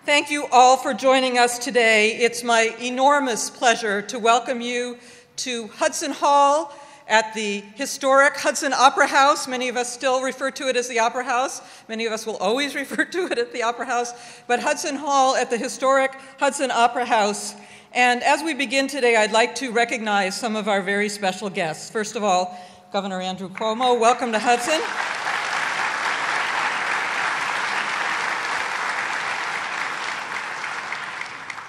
Thank you all for joining us today. It's my enormous pleasure to welcome you to Hudson Hall at the historic Hudson Opera House. Many of us still refer to it as the Opera House. Many of us will always refer to it as the Opera House. But Hudson Hall at the historic Hudson Opera House. And as we begin today, I'd like to recognize some of our very special guests. First of all, Governor Andrew Cuomo, welcome to Hudson.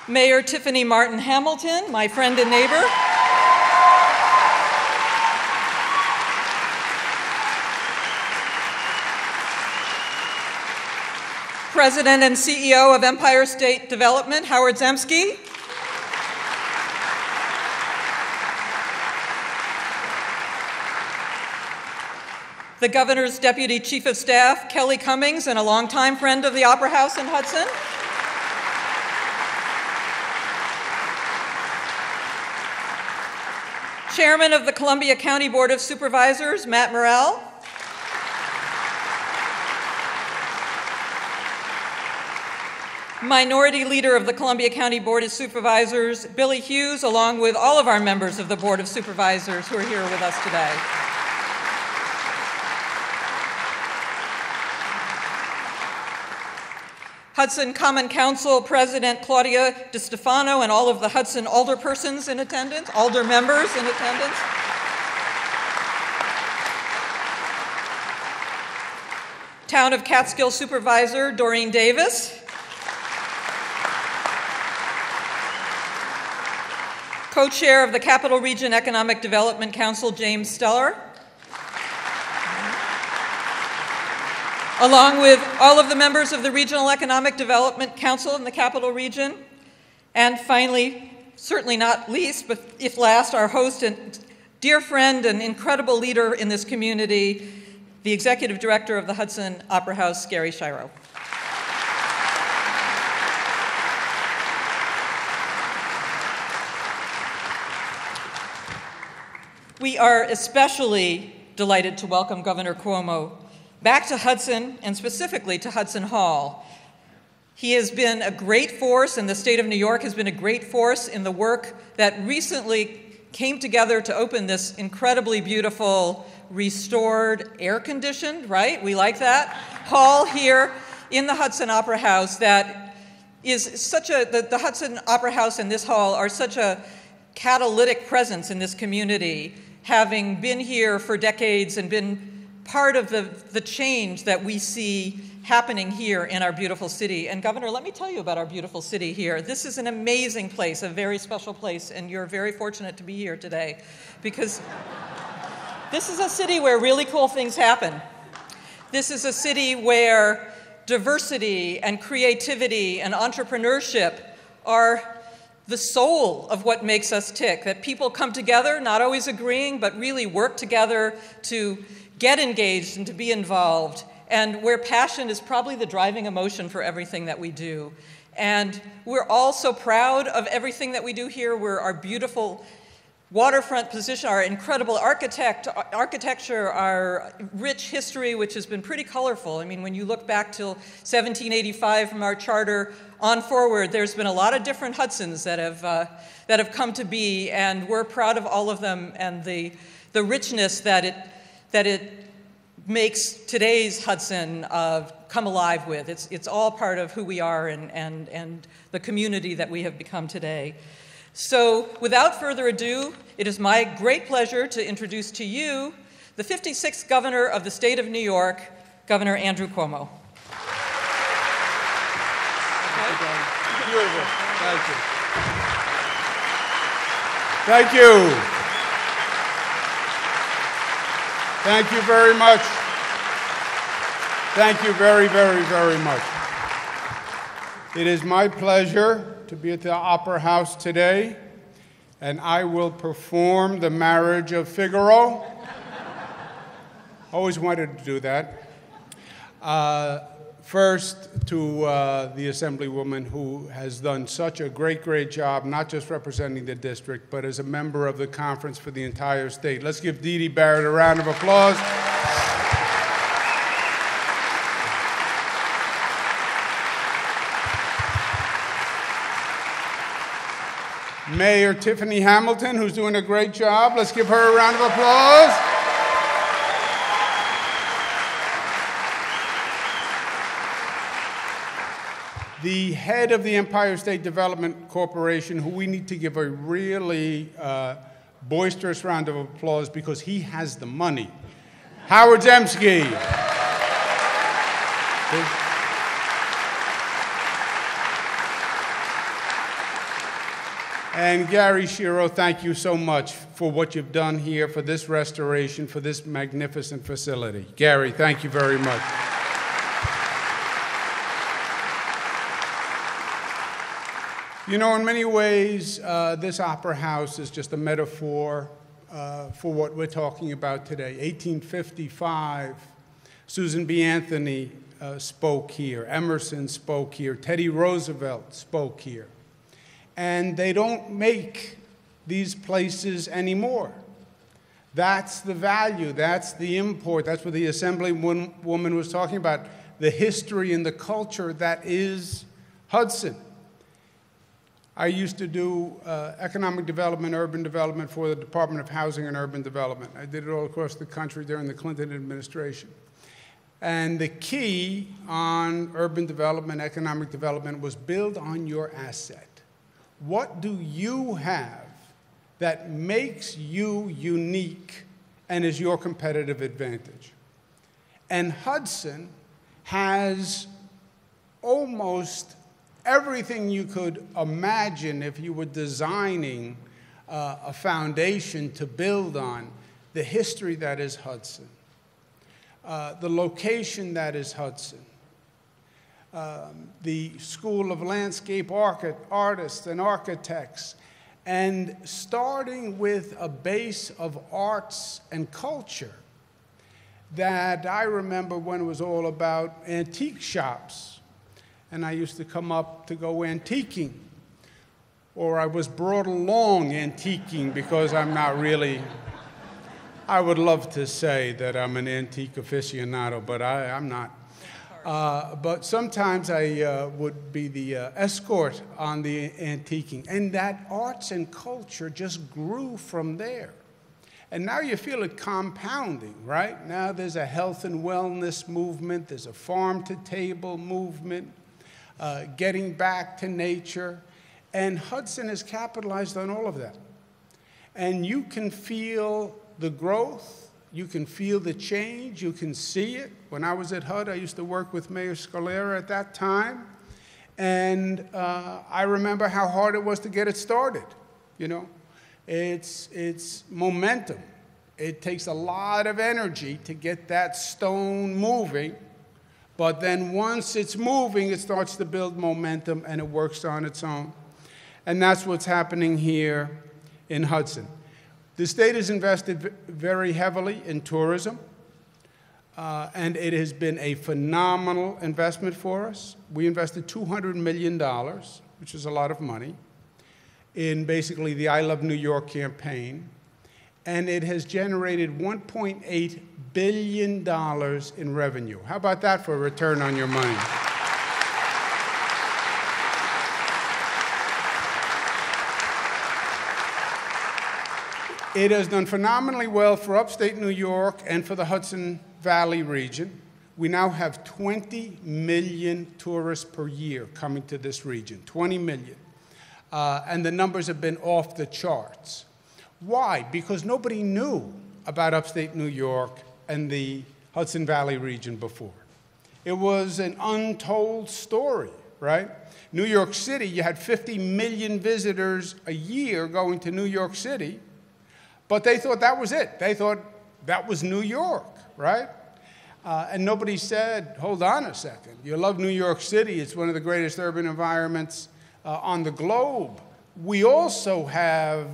Mayor Tiffany Martin Hamilton, my friend and neighbor. President and CEO of Empire State Development, Howard Zemsky. The Governor's Deputy Chief of Staff, Kelly Cummings, and a longtime friend of the Opera House in Hudson. Chairman of the Columbia County Board of Supervisors, Matt Morrell. Minority Leader of the Columbia County Board of Supervisors, Billy Hughes, along with all of our members of the Board of Supervisors who are here with us today. Hudson Common Council President Claudia DiStefano and all of the Hudson alderpersons in attendance, alder members in attendance. Town of Catskill Supervisor Doreen Davis. Co-chair of the Capital Region Economic Development Council, James Steller. Along with all of the members of the Regional Economic Development Council in the Capital Region. And finally, certainly not least, but if last, our host and dear friend and incredible leader in this community, the Executive Director of the Hudson Opera House, Gary Shiro. We are especially delighted to welcome Governor Cuomo back to Hudson, and specifically to Hudson Hall. He has been a great force, and the state of New York has been a great force in the work that recently came together to open this incredibly beautiful, restored, air-conditioned, right? We like that, hall here in the Hudson Opera House that is such a, the Hudson Opera House and this hall are such a catalytic presence in this community, having been here for decades and been part of the change that we see happening here in our beautiful city. And Governor, let me tell you about our beautiful city here. This is an amazing place, a very special place, and you're very fortunate to be here today because this is a city where really cool things happen. This is a city where diversity and creativity and entrepreneurship are the soul of what makes us tick, that people come together, not always agreeing, but really work together to get engaged and to be involved, and where passion is probably the driving emotion for everything that we do. And we're all so proud of everything that we do here. We're our beautiful waterfront position, our incredible architecture, our rich history, which has been pretty colorful. I mean, when you look back till 1785 from our charter on forward, there's been a lot of different Hudsons that have come to be, and we're proud of all of them and the richness that it makes today's Hudson come alive with. It's all part of who we are and the community that we have become today. So without further ado, it is my great pleasure to introduce to you the 56th Governor of the State of New York, Governor Andrew Cuomo. Beautiful. Thank you. Thank you. Thank you very much. Thank you very, very, very much. It is my pleasure to be at the Opera House today, and I will perform the Marriage of Figaro. Always wanted to do that. First, to the Assemblywoman who has done such a great, great job, not just representing the district, but as a member of the conference for the entire state. Let's give Dee Dee Barrett a round of applause. Mayor Tiffany Hamilton, who's doing a great job. Let's give her a round of applause. The head of the Empire State Development Corporation, who we need to give a really boisterous round of applause because he has the money. Howard Zemsky. And Gary Shiro, thank you so much for what you've done here, for this restoration, for this magnificent facility. Gary, thank you very much. You know, in many ways, this Opera House is just a metaphor for what we're talking about today. 1855, Susan B. Anthony spoke here. Emerson spoke here. Teddy Roosevelt spoke here. And they don't make these places anymore. That's the value. That's the import. That's what the Assemblywoman was talking about, the history and the culture that is Hudson. I used to do economic development, urban development for the Department of Housing and Urban Development. I did it all across the country during the Clinton administration. And the key on urban development, economic development, was build on your asset. What do you have that makes you unique and is your competitive advantage? And Hudson has almost everything you could imagine if you were designing a foundation to build on, the history that is Hudson, the location that is Hudson, the School of Landscape Artists and Architects, and starting with a base of arts and culture that I remember when it was all about antique shops. And I used to come up to go antiquing, or I was brought along antiquing because I'm not really, I would love to say that I'm an antique aficionado, but I'm not. But sometimes I would be the escort on the antiquing, and that arts and culture just grew from there. And now you feel it compounding, right? Now there's a health and wellness movement, there's a farm-to-table movement, getting back to nature, and Hudson has capitalized on all of that. And you can feel the growth, you can feel the change, you can see it. When I was at HUD, I used to work with Mayor Scalera at that time, and I remember how hard it was to get it started. You know, it's momentum. It takes a lot of energy to get that stone moving. But then once it's moving, it starts to build momentum, and it works on its own. And that's what's happening here in Hudson. The state has invested very heavily in tourism, and it has been a phenomenal investment for us. We invested $200 million, which is a lot of money, in basically the I Love New York campaign. And it has generated $1.8 billion in revenue. How about that for a return on your money? It has done phenomenally well for upstate New York and for the Hudson Valley region. We now have 20 million tourists per year coming to this region, 20 million. And the numbers have been off the charts. Why? Because nobody knew about upstate New York and the Hudson Valley region before. It was an untold story, right? New York City, you had 50 million visitors a year going to New York City, but they thought that was it. They thought that was New York, right? And nobody said, hold on a second. You love New York City. It's one of the greatest urban environments on the globe. We also have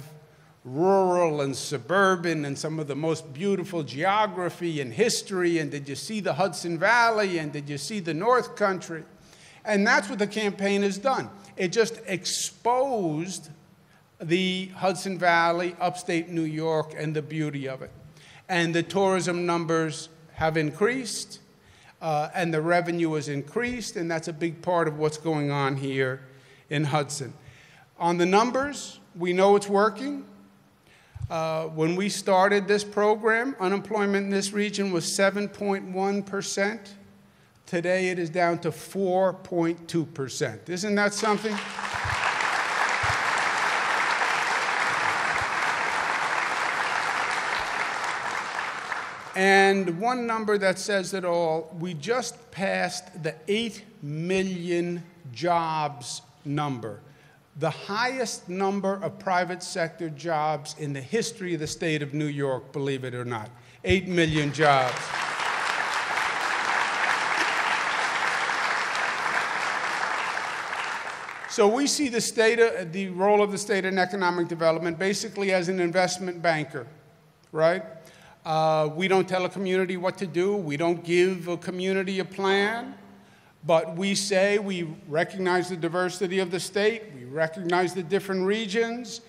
rural and suburban and some of the most beautiful geography and history, and did you see the Hudson Valley, and did you see the North Country? And that's what the campaign has done. It just exposed the Hudson Valley, upstate New York, and the beauty of it. And the tourism numbers have increased, and the revenue has increased, and that's a big part of what's going on here in Hudson. On the numbers, we know it's working. When we started this program, unemployment in this region was 7.1%. Today it is down to 4.2%. Isn't that something? And one number that says it all, we just passed the 8 million jobs number, the highest number of private sector jobs in the history of the state of New York, believe it or not. 8 million jobs. So we see the role of the state in economic development basically as an investment banker, right? We don't tell a community what to do. We don't give a community a plan. But we say we recognize the diversity of the state. We recognize the different regions.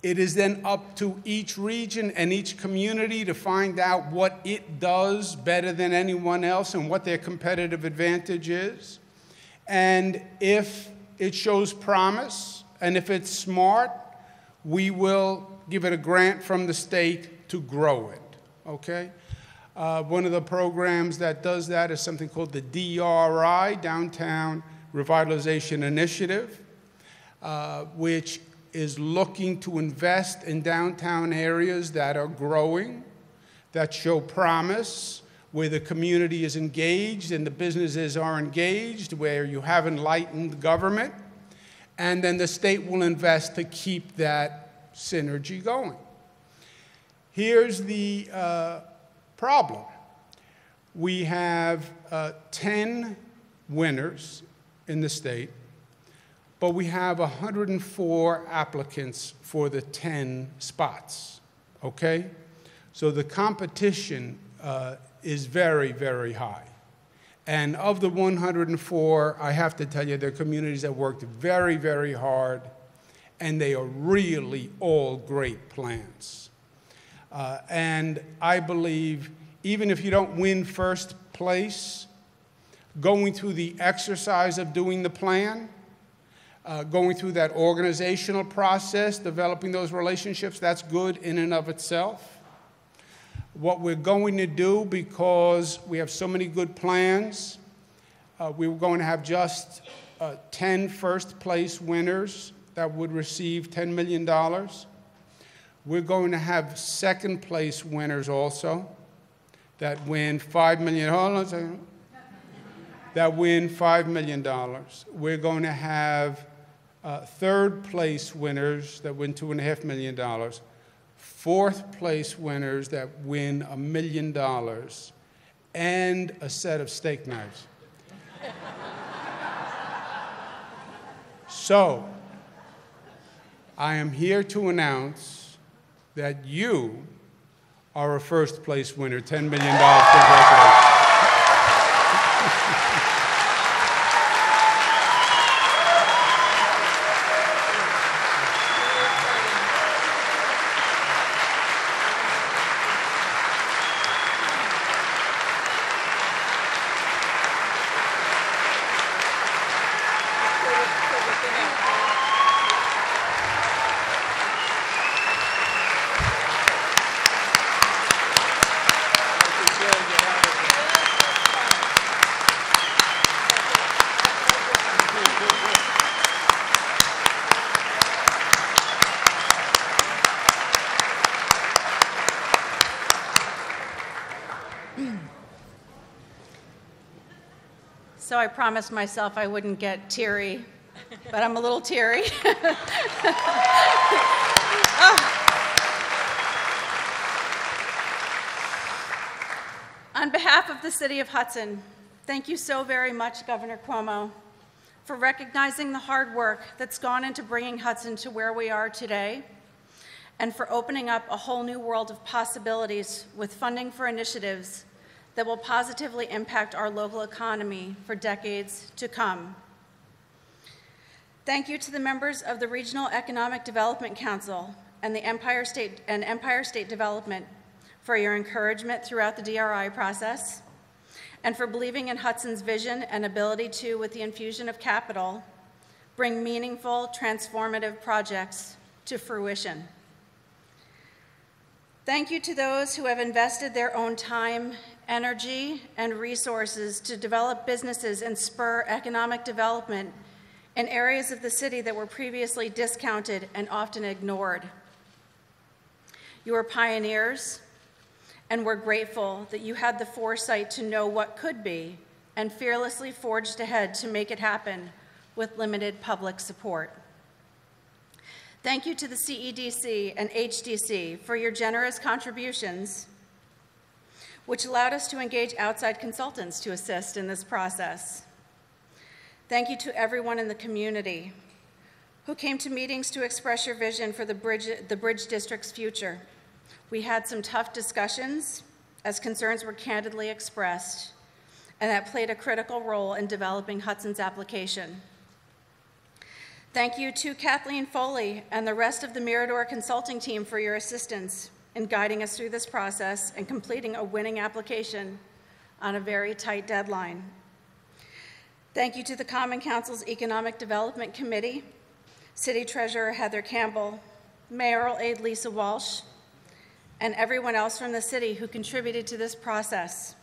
It is then up to each region and each community to find out what it does better than anyone else and what their competitive advantage is. And if it shows promise and if it's smart, we will give it a grant from the state to grow it. Okay? One of the programs that does that is something called the DRI, Downtown Revitalization Initiative, which is looking to invest in downtown areas that are growing, that show promise, where the community is engaged and the businesses are engaged, where you have enlightened government, and then the state will invest to keep that synergy going. Here's the problem. We have 10 winners in the state, but we have 104 applicants for the 10 spots, okay? So the competition is very, very high. And of the 104, I have to tell you, there are communities that worked very, very hard, and they are really all great plans. And I believe even if you don't win first place, going through the exercise of doing the plan, going through that organizational process, developing those relationships, that's good in and of itself. What we're going to do, because we have so many good plans, we were going to have just 10 first place winners that would receive $10 million. We're going to have second place winners also that win $5 million. Hold on a second. That win $5 million. We're going to have third place winners that win $2.5 million. Fourth place winners that win $1 million and a set of steak knives. So, I am here to announce that you are a first place winner, $10 million. Congratulations. So I promised myself I wouldn't get teary, but I'm a little teary. On behalf of the City of Hudson, thank you so very much, Governor Cuomo, for recognizing the hard work that's gone into bringing Hudson to where we are today, and for opening up a whole new world of possibilities with funding for initiatives that will positively impact our local economy for decades to come. Thank you to the members of the Regional Economic Development Council and the Empire State Development for your encouragement throughout the DRI process, and for believing in Hudson's vision and ability to, with the infusion of capital, bring meaningful, transformative projects to fruition. Thank you to those who have invested their own time, energy, and resources to develop businesses and spur economic development in areas of the city that were previously discounted and often ignored. You are pioneers, and we're grateful that you had the foresight to know what could be and fearlessly forged ahead to make it happen with limited public support. Thank you to the CEDC and HDC for your generous contributions, which allowed us to engage outside consultants to assist in this process. Thank you to everyone in the community who came to meetings to express your vision for the Bridge District's future. We had some tough discussions as concerns were candidly expressed, and that played a critical role in developing Hudson's application. Thank you to Kathleen Foley and the rest of the Mirador consulting team for your assistance in guiding us through this process and completing a winning application on a very tight deadline. Thank you to the Common Council's Economic Development Committee, City Treasurer Heather Campbell, Mayoral Aide Lisa Walsh, and everyone else from the city who contributed to this process.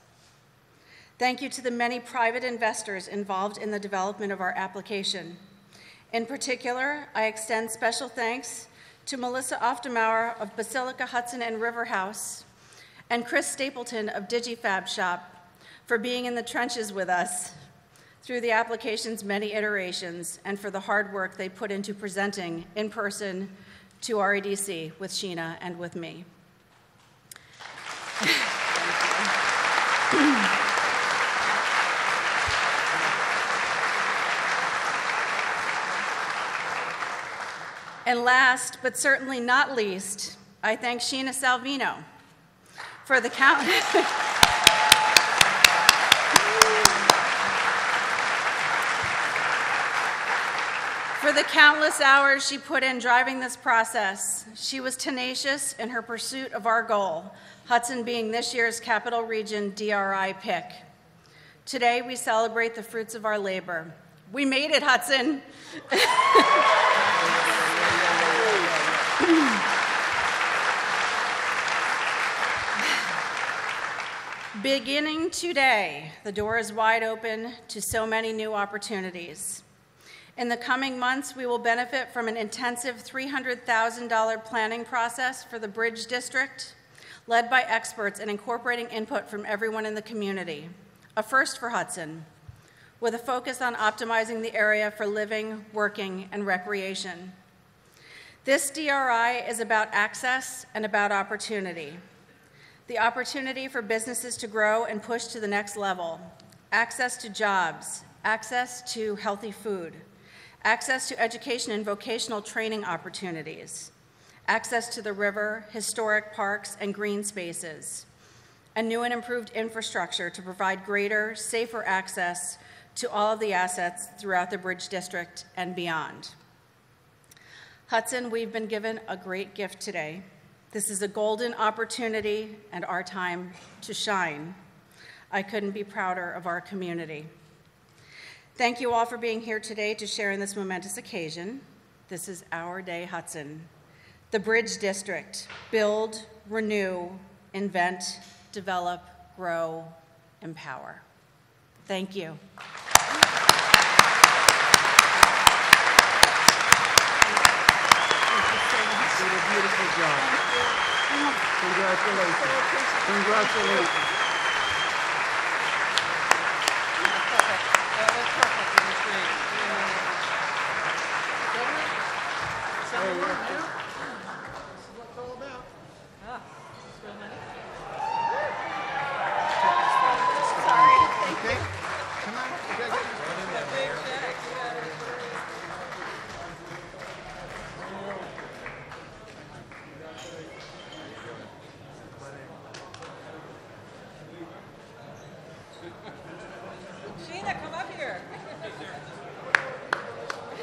Thank you to the many private investors involved in the development of our application. In particular, I extend special thanks to Melissa Oftemauer of Basilica Hudson and River House and Chris Stapleton of DigiFab Shop for being in the trenches with us through the application's many iterations and for the hard work they put into presenting in person to REDC with Sheena and with me. And last, but certainly not least, I thank Sheena Salvino for the countless hours she put in driving this process. She was tenacious in her pursuit of our goal, Hudson being this year's Capital Region DRI pick. Today, we celebrate the fruits of our labor. We made it, Hudson. Beginning today, the door is wide open to so many new opportunities. In the coming months, we will benefit from an intensive $300,000 planning process for the Bridge District, led by experts and incorporating input from everyone in the community, a first for Hudson, with a focus on optimizing the area for living, working, and recreation. This DRI is about access and about opportunity. The opportunity for businesses to grow and push to the next level, access to jobs, access to healthy food, access to education and vocational training opportunities, access to the river, historic parks, and green spaces, a new and improved infrastructure to provide greater, safer access to all of the assets throughout the Bridge District and beyond. Hudson, we've been given a great gift today. This is a golden opportunity and our time to shine. I couldn't be prouder of our community. Thank you all for being here today to share in this momentous occasion. This is our day, Hudson. The Bridge District, build, renew, invent, develop, grow, empower. Thank you. Beautiful job. Congratulations. Congratulations.